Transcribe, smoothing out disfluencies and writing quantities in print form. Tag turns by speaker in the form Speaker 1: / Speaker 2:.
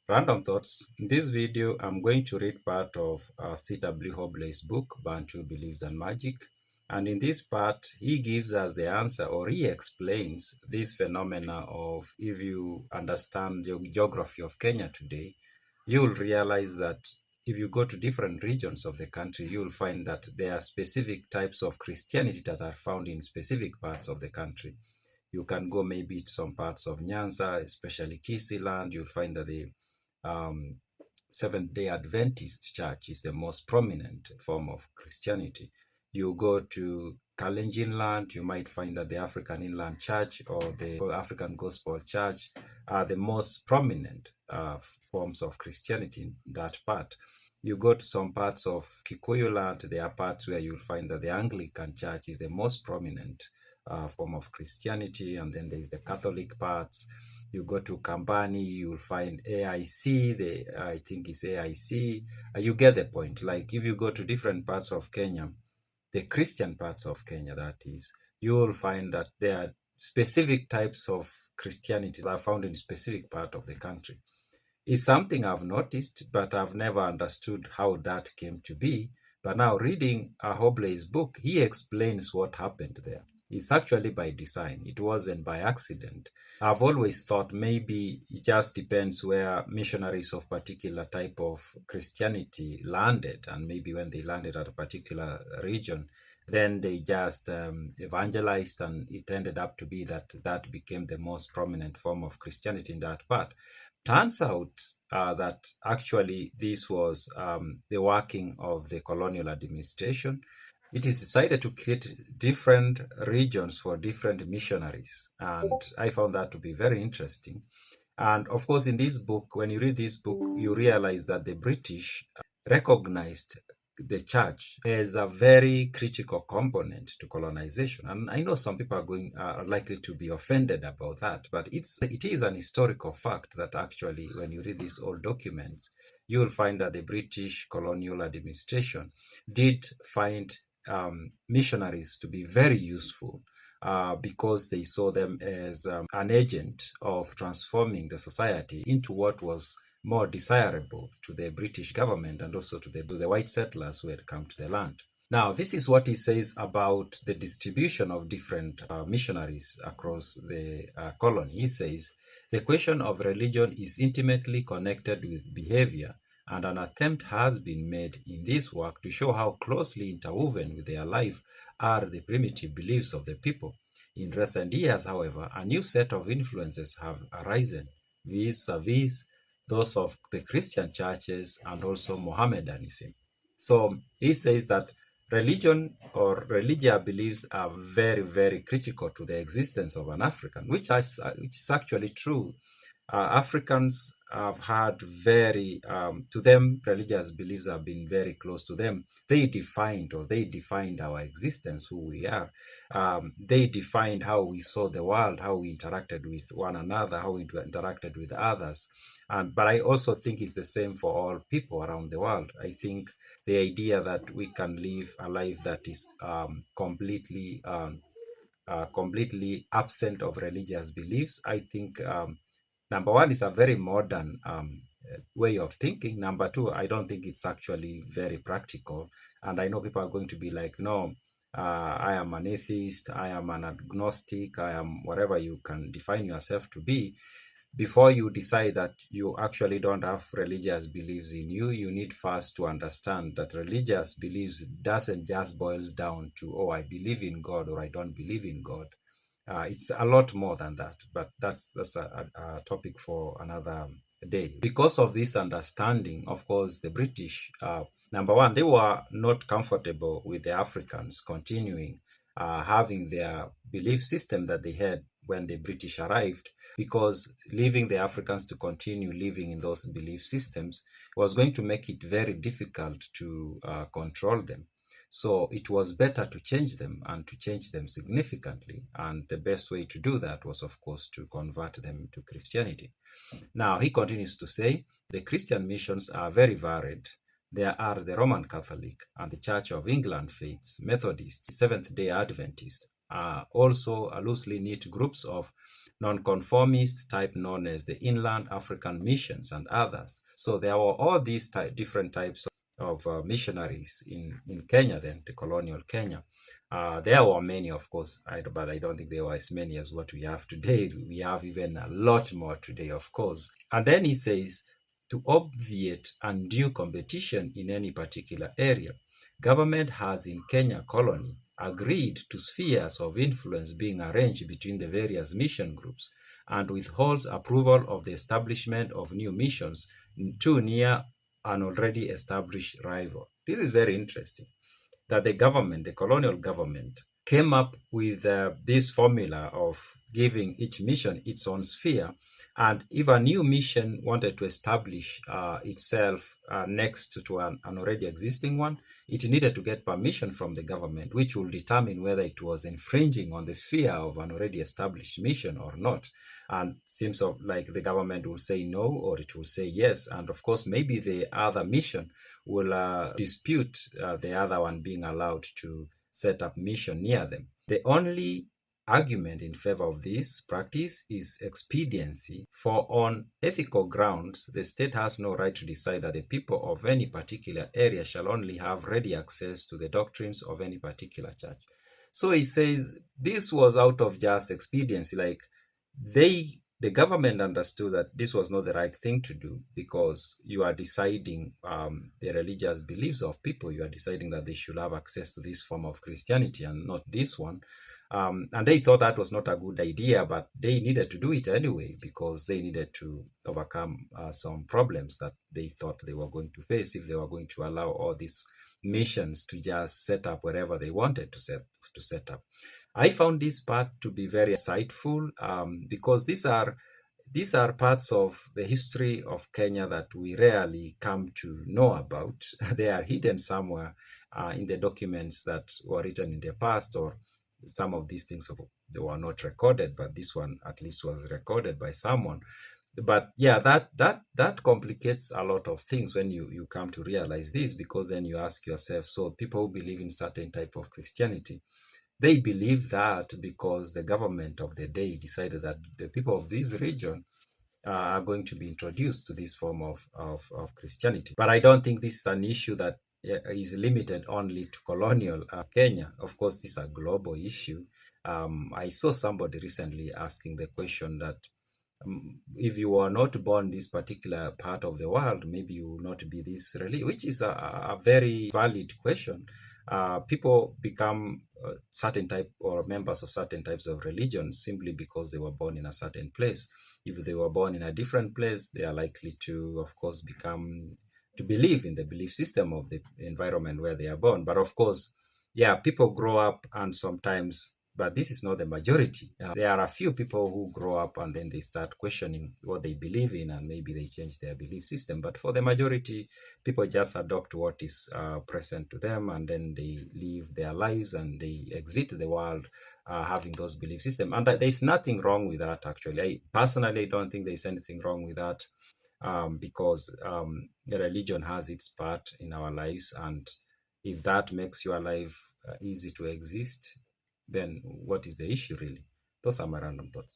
Speaker 1: Random thoughts. In this video, I'm going to read part of C.W. Hobley's book, Bantu Beliefs and Magic. And in this part, he gives us the answer, or he explains this phenomena of, if you understand the geography of Kenya today, you'll realize that if you go to different regions of the country, you'll find that there are specific types of Christianity that are found in specific parts of the country. You can go maybe to some parts of Nyanza, especially Kisii land. You'll find that the um, Seventh-day Adventist Church is the most prominent form of Christianity. You go to Kalenjin land, you might find that the African Inland Church or the African Gospel Church are the most prominent forms of Christianity in that part. You go to some parts of Kikuyu land, there are parts where you'll find that the Anglican Church is the most prominent form of Christianity, and then there's the Catholic parts. You go to Kambani, you'll find AIC, I think it's AIC. You get the point. Like if you go to different parts of Kenya, the Christian parts of Kenya, that is, you will find that there are specific types of Christianity that are found in a specific part of the country. It's something I've noticed, but I've never understood how that came to be. But now reading Hobley's book, he explains what happened there. It's actually by design. It wasn't by accident. I've always thought maybe it just depends where missionaries of particular type of Christianity landed, and maybe when they landed at a particular region, then they just evangelized, and it ended up to be that that became the most prominent form of Christianity in that part. Turns out that actually this was the working of the colonial administration. It is decided to create different regions for different missionaries. And I found that to be very interesting. And of course, in this book, when you read this book, you realize that the British recognized the church as a very critical component to colonization. And I know some people are likely to be offended about that, but it is an historical fact that actually, when you read these old documents, you will find that the British colonial administration did find missionaries to be very useful because they saw them as an agent of transforming the society into what was more desirable to the British government and also to the white settlers who had come to the land. Now, this is what he says about the distribution of different missionaries across the colony. He says, the question of religion is intimately connected with behavior, and an attempt has been made in this work to show how closely interwoven with their life are the primitive beliefs of the people. In recent years, however, a new set of influences have arisen, vis-a-vis those of the Christian churches and also Mohammedanism. So he says that religion or religious beliefs are very, very critical to the existence of an African, which is actually true. Africans have had to them, religious beliefs have been very close to them. They defined our existence, who we are. They defined how we saw the world, how we interacted with one another, how we interacted with others. But I also think it's the same for all people around the world. I think the idea that we can live a life that is completely absent of religious beliefs, I think number one is a very modern way of thinking. Number two, I don't think it's actually very practical. And I know people are going to be like, no, I am an atheist, I am an agnostic, I am whatever you can define yourself to be. Before you decide that you actually don't have religious beliefs in you, you need first to understand that religious beliefs doesn't just boils down to, oh, I believe in God or I don't believe in God. It's a lot more than that, but that's a topic for another day. Because of this understanding, of course, the British, number one, they were not comfortable with the Africans continuing having their belief system that they had when the British arrived, because leaving the Africans to continue living in those belief systems was going to make it very difficult to control them. So it was better to change them, and to change them significantly. And the best way to do that was, of course, to convert them to Christianity. Now, he continues to say, the Christian missions are very varied. There are the Roman Catholic and the Church of England faiths, Methodist, Seventh-day Adventist, also loosely knit groups of nonconformist type known as the Inland African Missions and others. So there were all these different types of missionaries in Kenya, then the colonial Kenya. There were many, of course, but I don't think there were as many as what we have today. We have even a lot more today, of course. And then he says, to obviate undue competition in any particular area, government has in Kenya colony agreed to spheres of influence being arranged between the various mission groups and withholds approval of the establishment of new missions too near an already established rival. This is very interesting that the government, the colonial government, came up with this formula of giving each mission its own sphere. And if a new mission wanted to establish itself next to an already existing one, it needed to get permission from the government, which will determine whether it was infringing on the sphere of an already established mission or not. And seems like the government will say no, or it will say yes. And of course, maybe the other mission will dispute the other one being allowed to set up mission near them. The only argument in favor of this practice is expediency, for on ethical grounds, the state has no right to decide that the people of any particular area shall only have ready access to the doctrines of any particular church. So he says this was out of just expediency, like the government understood that this was not the right thing to do, because you are deciding the religious beliefs of people. You are deciding that they should have access to this form of Christianity and not this one. And they thought that was not a good idea, but they needed to do it anyway because they needed to overcome some problems that they thought they were going to face if they were going to allow all these missions to just set up wherever they wanted to set up. I found this part to be very insightful because these are parts of the history of Kenya that we rarely come to know about. They are hidden somewhere in the documents that were written in the past, or some of these things they were not recorded, but this one at least was recorded by someone. But yeah, that complicates a lot of things when you come to realize this, because then you ask yourself, so people who believe in certain type of Christianity, they believe that because the government of the day decided that the people of this region are going to be introduced to this form of Christianity. But I don't think this is an issue that is limited only to colonial Kenya. Of course, this is a global issue. I saw somebody recently asking the question that if you are not born this particular part of the world, maybe you will not be this religion, which is a very valid question. People become certain type or members of certain types of religions simply because they were born in a certain place. If they were born in a different place, they are likely to, of course, to believe in the belief system of the environment where they are born. But of course, yeah, people grow up and sometimes, but this is not the majority. There are a few people who grow up and then they start questioning what they believe in, and maybe they change their belief system. But for the majority, people just adopt what is present to them, and then they live their lives and they exit the world having those belief systems. And there's nothing wrong with that, actually. I personally don't think there's anything wrong with that, because the religion has its part in our lives, and if that makes your life easy to exist, then what is the issue really? Those are my random thoughts.